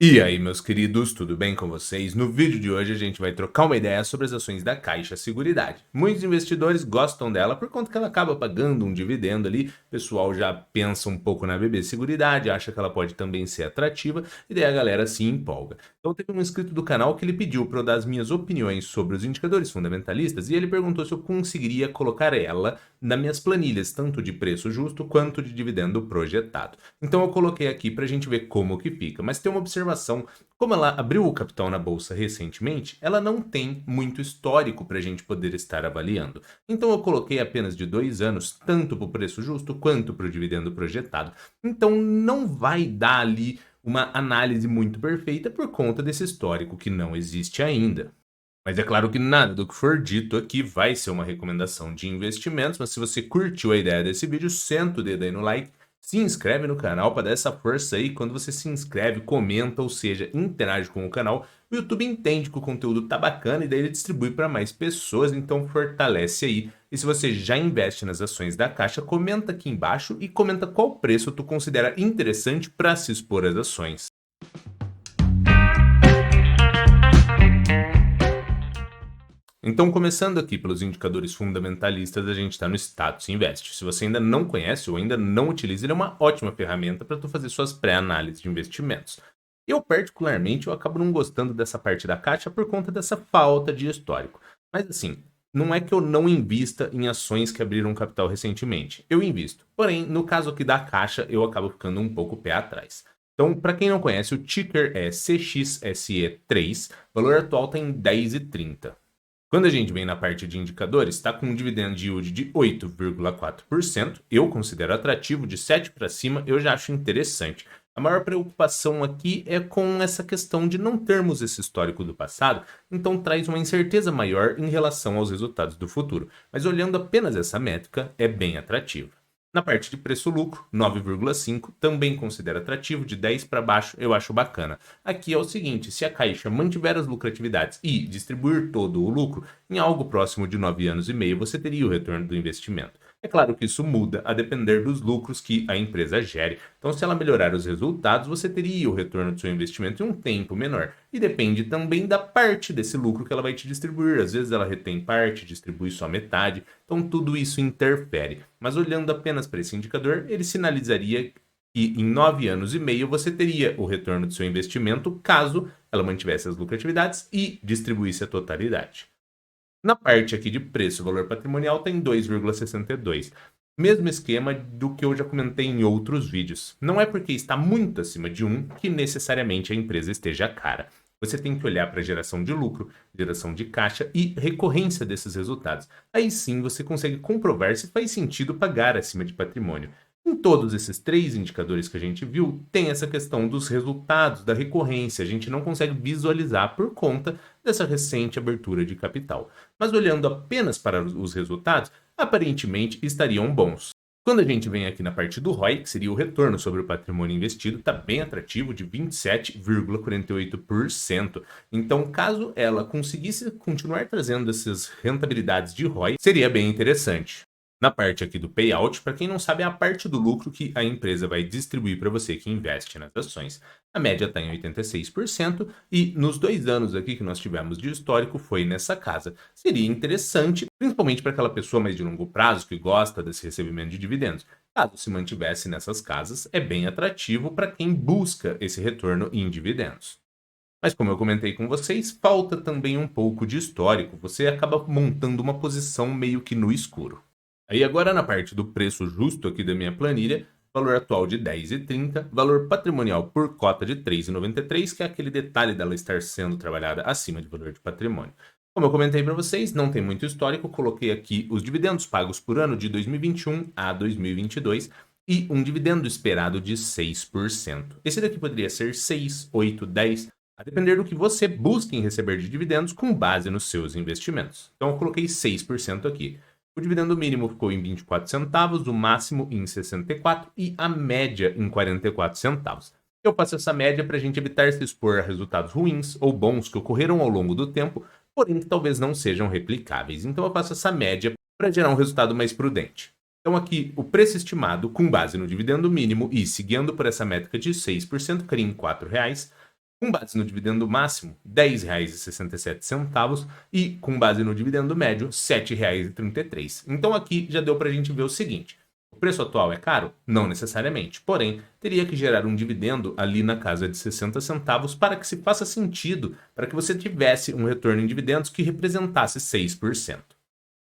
E aí, meus queridos, tudo bem com vocês? No vídeo de hoje a gente vai trocar uma ideia sobre as ações da Caixa Seguridade. Muitos investidores gostam dela por conta que ela acaba pagando um dividendo ali. O pessoal já pensa um pouco na BB Seguridade, acha que ela pode também ser atrativa e daí a galera se empolga. Então teve um inscrito do canal que ele pediu para eu dar as minhas opiniões sobre os indicadores fundamentalistas e ele perguntou se eu conseguiria colocar ela nas minhas planilhas, tanto de preço justo quanto de dividendo projetado. Então eu coloquei aqui para a gente ver como que fica, mas tem uma observação, como ela abriu o capital na bolsa recentemente, ela não tem muito histórico para a gente poder estar avaliando. Então eu coloquei apenas de 2 anos, tanto para o preço justo quanto para o dividendo projetado. Então não vai dar ali uma análise muito perfeita por conta desse histórico que não existe ainda. Mas é claro que nada do que for dito aqui vai ser uma recomendação de investimentos, mas se você curtiu a ideia desse vídeo, senta o dedo aí no like, se inscreve no canal para dar essa força aí. Quando você se inscreve, comenta, ou seja, interage com o canal, o YouTube entende que o conteúdo tá bacana e daí ele distribui para mais pessoas, então fortalece aí. E se você já investe nas ações da Caixa, comenta aqui embaixo e comenta qual preço tu considera interessante para se expor às ações. Então, começando aqui pelos indicadores fundamentalistas, a gente está no Status Invest. Se você ainda não conhece ou ainda não utiliza, ele é uma ótima ferramenta para tu fazer suas pré-análises de investimentos. Eu, particularmente, eu acabo não gostando dessa parte da Caixa por conta dessa falta de histórico. Mas assim, não é que eu não invista em ações que abriram capital recentemente. Eu invisto. Porém, no caso aqui da Caixa, eu acabo ficando um pouco pé atrás. Então, para quem não conhece, o ticker é CXSE3, o valor atual está em 10,30. Quando a gente vem na parte de indicadores, está com um dividend yield de 8,4%. Eu considero atrativo, de 7 para cima eu já acho interessante. A maior preocupação aqui é com essa questão de não termos esse histórico do passado, então traz uma incerteza maior em relação aos resultados do futuro. Mas olhando apenas essa métrica, é bem atrativo. Na parte de preço-lucro, 9,5, também considero atrativo, de 10 para baixo eu acho bacana. Aqui é o seguinte, se a Caixa mantiver as lucratividades e distribuir todo o lucro, em algo próximo de 9 anos e meio você teria o retorno do investimento. É claro que isso muda a depender dos lucros que a empresa gere. Então, se ela melhorar os resultados, você teria o retorno do seu investimento em um tempo menor. E depende também da parte desse lucro que ela vai te distribuir. Às vezes ela retém parte, distribui só metade. Então, tudo isso interfere. Mas olhando apenas para esse indicador, ele sinalizaria que em 9 anos e meio você teria o retorno do seu investimento caso ela mantivesse as lucratividades e distribuísse a totalidade. Na parte aqui de preço, o valor patrimonial tem 2,62. Mesmo esquema do que eu já comentei em outros vídeos. Não é porque está muito acima de 1 que necessariamente a empresa esteja cara. Você tem que olhar para a geração de lucro, geração de caixa e recorrência desses resultados. Aí sim você consegue comprovar se faz sentido pagar acima de patrimônio. Em todos esses 3 indicadores que a gente viu, tem essa questão dos resultados, da recorrência. A gente não consegue visualizar por conta dessa recente abertura de capital. Mas olhando apenas para os resultados, aparentemente estariam bons. Quando a gente vem aqui na parte do ROI, que seria o retorno sobre o patrimônio investido, está bem atrativo, de 27,48%. Então, caso ela conseguisse continuar trazendo essas rentabilidades de ROI, seria bem interessante. Na parte aqui do payout, para quem não sabe, é a parte do lucro que a empresa vai distribuir para você que investe nas ações. A média está em 86% e nos 2 anos aqui que nós tivemos de histórico foi nessa casa. Seria interessante, principalmente para aquela pessoa mais de longo prazo que gosta desse recebimento de dividendos. Caso se mantivesse nessas casas, é bem atrativo para quem busca esse retorno em dividendos. Mas como eu comentei com vocês, falta também um pouco de histórico. Você acaba montando uma posição meio que no escuro. Aí agora na parte do preço justo aqui da minha planilha, valor atual de 10,30, valor patrimonial por cota de 3,93, que é aquele detalhe dela estar sendo trabalhada acima de valor de patrimônio. Como eu comentei para vocês, não tem muito histórico, coloquei aqui os dividendos pagos por ano de 2021 a 2022 e um dividendo esperado de 6%. Esse daqui poderia ser 6, 8, 10, a depender do que você busca em receber de dividendos com base nos seus investimentos. Então eu coloquei 6% aqui. O dividendo mínimo ficou em 24 centavos, o máximo em 64 e a média em 44 centavos. Eu faço essa média para a gente evitar se expor a resultados ruins ou bons que ocorreram ao longo do tempo, porém que talvez não sejam replicáveis. Então eu faço essa média para gerar um resultado mais prudente. Então aqui o preço estimado com base no dividendo mínimo e seguindo por essa métrica de 6% ficaria em R$ 4,00. com base no dividendo máximo, R$ 10,67 e com base no dividendo médio, R$ 7,33. Então aqui já deu para a gente ver o seguinte: o preço atual é caro? Não necessariamente, porém, teria que gerar um dividendo ali na casa de 60 centavos para que se faça sentido, para que você tivesse um retorno em dividendos que representasse 6%.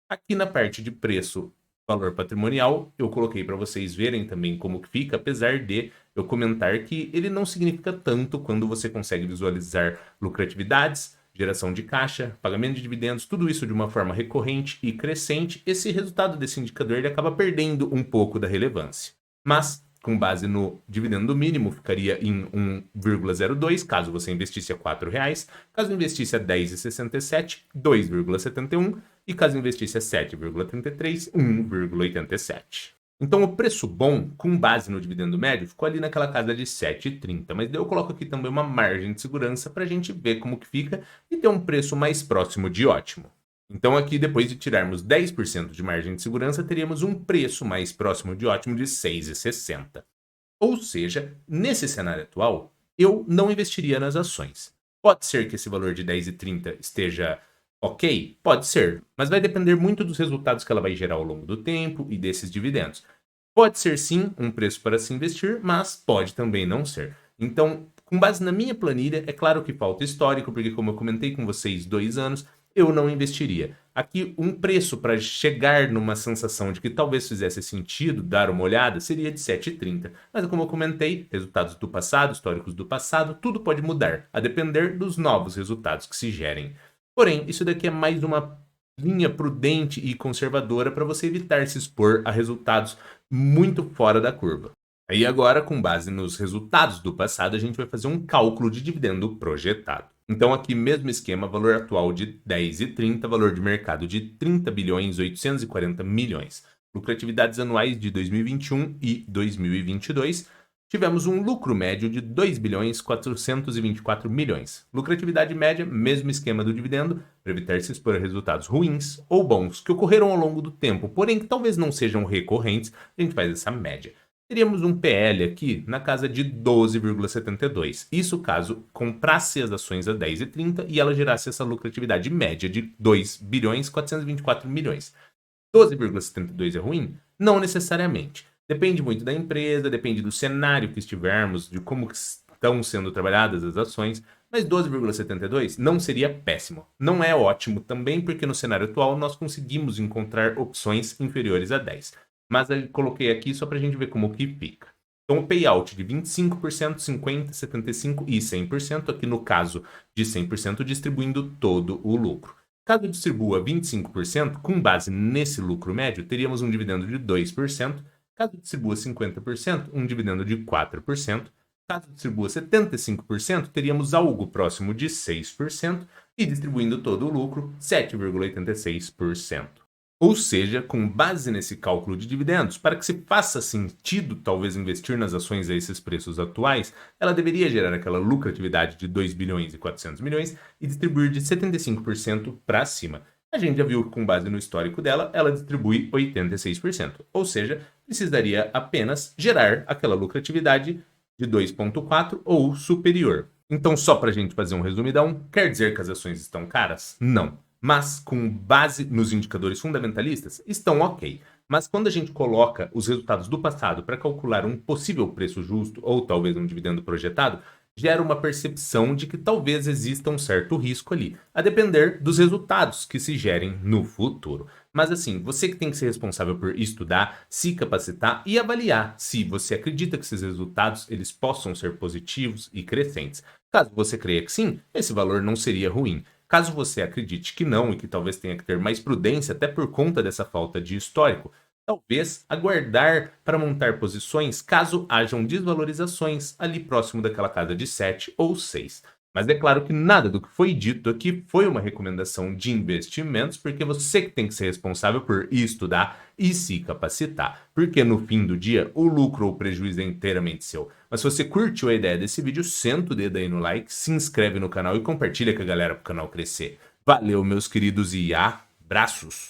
Aqui na parte de preço, valor patrimonial, eu coloquei para vocês verem também como que fica, apesar de eu comentar que ele não significa tanto quando você consegue visualizar lucratividades, geração de caixa, pagamento de dividendos, tudo isso de uma forma recorrente e crescente. Esse resultado desse indicador ele acaba perdendo um pouco da relevância. Mas, com base no dividendo mínimo, ficaria em 1,02, caso você investisse a R$ 4,00, caso investisse a R$ 10,67, 2,71 e caso investisse a 7,33, 1,87. Então o preço bom, com base no dividendo médio, ficou ali naquela casa de 7,30, mas daí eu coloco aqui também uma margem de segurança para a gente ver como que fica e ter um preço mais próximo de ótimo. Então aqui, depois de tirarmos 10% de margem de segurança, teríamos um preço mais próximo de ótimo de 6,60. Ou seja, nesse cenário atual, eu não investiria nas ações. Pode ser que esse valor de 10,30 esteja ok? Pode ser, mas vai depender muito dos resultados que ela vai gerar ao longo do tempo e desses dividendos. Pode ser sim um preço para se investir, mas pode também não ser. Então, com base na minha planilha, é claro que falta histórico, porque como eu comentei com vocês 2 anos, eu não investiria. Aqui, um preço para chegar numa sensação de que talvez fizesse sentido dar uma olhada seria de 7,30. Mas como eu comentei, resultados do passado, históricos do passado, tudo pode mudar, a depender dos novos resultados que se gerem. Porém, isso daqui é mais uma linha prudente e conservadora para você evitar se expor a resultados muito fora da curva. Aí agora, com base nos resultados do passado, a gente vai fazer um cálculo de dividendo projetado. Então aqui, mesmo esquema, valor atual de 10,30, valor de mercado de 30 bilhões 840 milhões. Lucratividades anuais de 2021 e 2022. Tivemos um lucro médio de 2 bilhões 424 milhões. Lucratividade média, mesmo esquema do dividendo, para evitar se expor a resultados ruins ou bons que ocorreram ao longo do tempo, porém que talvez não sejam recorrentes, a gente faz essa média. Teríamos um PL aqui na casa de 12,72. Isso caso comprasse as ações a 10,30 e ela gerasse essa lucratividade média de 2 bilhões 424 milhões. 12,72 é ruim? Não necessariamente. Depende muito da empresa, depende do cenário que estivermos, de como estão sendo trabalhadas as ações, mas 12,72 não seria péssimo. Não é ótimo também, porque no cenário atual nós conseguimos encontrar opções inferiores a 10. Mas eu coloquei aqui só para a gente ver como que fica. Então o payout de 25%, 50%, 75% e 100%, aqui no caso de 100% distribuindo todo o lucro. Caso distribua 25%, com base nesse lucro médio, teríamos um dividendo de 2%. Caso distribua 50%, um dividendo de 4%. Caso distribua 75%, teríamos algo próximo de 6%. E distribuindo todo o lucro, 7,86%. Ou seja, com base nesse cálculo de dividendos, para que se faça sentido talvez investir nas ações a esses preços atuais, ela deveria gerar aquela lucratividade de 2 bilhões e 400 milhões e distribuir de 75% para cima. A gente já viu que com base no histórico dela, ela distribui 86%. Ou seja, precisaria apenas gerar aquela lucratividade de 2,4 ou superior. Então, só para a gente fazer um resumidão, quer dizer que as ações estão caras? Não. Mas, com base nos indicadores fundamentalistas, estão ok. Mas quando a gente coloca os resultados do passado para calcular um possível preço justo ou talvez um dividendo projetado, gera uma percepção de que talvez exista um certo risco ali, a depender dos resultados que se gerem no futuro. Mas assim, você que tem que ser responsável por estudar, se capacitar e avaliar se você acredita que esses resultados eles possam ser positivos e crescentes. Caso você creia que sim, esse valor não seria ruim. Caso você acredite que não e que talvez tenha que ter mais prudência até por conta dessa falta de histórico, talvez aguardar para montar posições caso hajam desvalorizações ali próximo daquela casa de 7 ou 6. Mas é claro que nada do que foi dito aqui foi uma recomendação de investimentos, porque você que tem que ser responsável por estudar e se capacitar. Porque no fim do dia, o lucro ou o prejuízo é inteiramente seu. Mas se você curtiu a ideia desse vídeo, senta o dedo aí no like, se inscreve no canal e compartilha com a galera para o canal crescer. Valeu, meus queridos, e abraços!